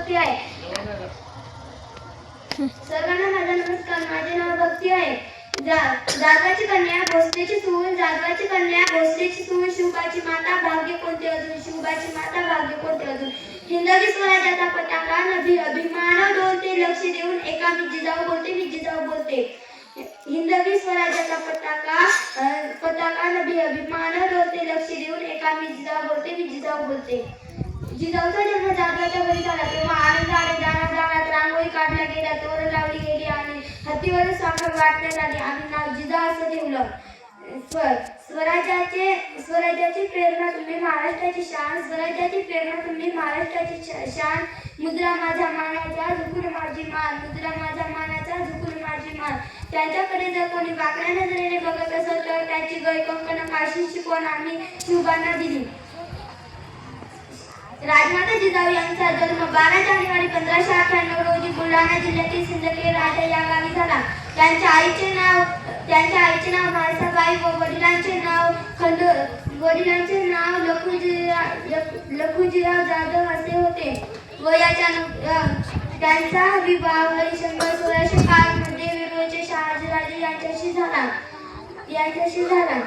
भक्ती आहे. सर्वांना माझा नमस्कार. माझे नाव भक्ती आहे. जागवाची कन्या भोसलेची सून, जागवाची कन्या भोसलेची सून, शिवबाची माता भाग्य कोणते अजून, शिवबाची माता भाग्य कोणते अजून. हिंदवी स्वराज्याचा पताका नभी अभिमान डोलते, लक्ष देऊन एका मी जिजाऊ बोलते, मी जिजाऊ बोलते. हिंदवी स्वराज्याचा पताका नभी अभिमान डोलते, लक्ष देऊन एका मी जिजाऊ बोलते, मी जिजाऊ बोलते. जिजाऊचा जन्म जागवाच्या घरी झाला तेव्हा आनंदाने दानात रांगोळी काढल्या गेल्या, तोरण लावली गेली आणि हत्तीवरून साखर वाटण्यात आली आणि नाव जिजा असं ठेवलं. स्वराज्याची प्रेरणा तुम्ही महाराष्ट्राची शान, स्वराज्याची प्रेरणा तुम्ही महाराष्ट्राची शान. मुद्रा माझ्या मानाचा झुकून माझी मान, मुद्रा माझ्या मानाचा झुकून माझी मान. त्यांच्याकडे जर कोणी वाकड्या नजरेने बघत असेल तर त्याची गय कंकण काशी शिकवण आम्ही शिवबांना दिली. राजमाता जिजाऊ यांचा जन्म 12 जानेवारी 1598 रोजी बुलढाणा जिल्ह्यातील सिंदखेड राजा या गावी झाला. त्यांच्या आईचे नाव म्हाळसाबाई व वडिलांचे नाव लखुजीराव जाधव असे होते. त्यांचा विवाह हरिश्चंद्र 1605 मध्ये वेरूळचे शहाजीराजे यांच्याशी झाला.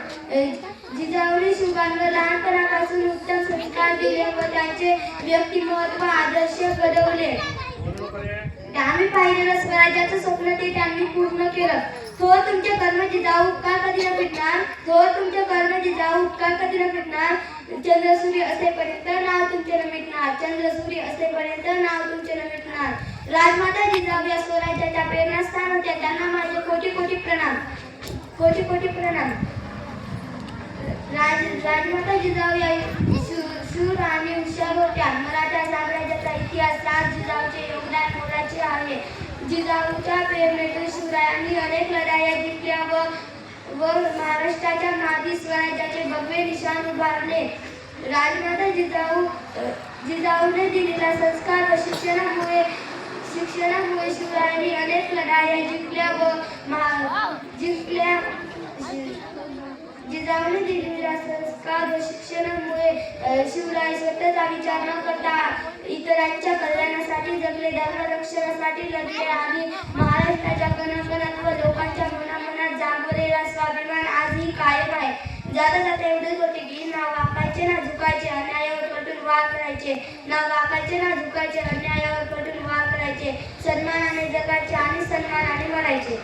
जिजाऊने शिवबांना लहानपणापासून उत्तम संस्कार दिले व त्यांचे व्यक्तिमत्व आदर्श घडवले. आम्ही पाहिलेलं स्वराज्याचं स्वप्न ते त्यांनी पूर्ण केलं. थोर तुमचे कर्म जिजाऊ उपकार कधी न फिटणार, थोर तुमचे कर्म जिजाऊ उपकार कधी न फिटणार. चंद्रसूर्य असेपर्यंत नाव तुमचे न मिटणार, चंद्रसूर्य असेपर्यंत नाव तुमचे न मिटणार. राजमाता जिजाऊ या स्वराज्याच्या प्रेरणास्थान होत्या. त्यांना माझे कोटी कोटी प्रणाम, कोटी कोटी प्रणाम. राजमाता जिजाऊ या शूर आणि हुशार होत्या. मराठा साम्राज्याचा इतिहासात जिजाऊचे योगदान मोलाचे आहे. जिजाऊच्या प्रेरणेतून शिवरायांनी अनेक लढाया जिंकल्या व महाराष्ट्राच्या मागे स्वराज्याचे भगवे निशाण उभारले. राजमाता जिजाऊने दिलेला संस्कार व शिक्षणामुळे शिवरायांनी अनेक लढाया जिंकल्या. जिजाऊने दिलेल्या संस्कार व शिक्षणामुळे शिवराय स्वतःचा विचार न करता इतरांच्या कल्याणासाठी जगले, धर्मरक्षणासाठी लढले आणि महाराष्ट्राच्या कणाकणात व लोकांच्या मनामनात जागवलेला स्वाभिमान आजही कायम आहे. जाता जाता एवढेच होते की ना वाकायचे ना झुकायचे, अन्यायावर कठोर वार करायचे, ना वाकायचे ना झुकायचे, अन्यायावर कठोर वार करायचे, सन्मानाने जगायचे आणि सन्मानाने मरायचे.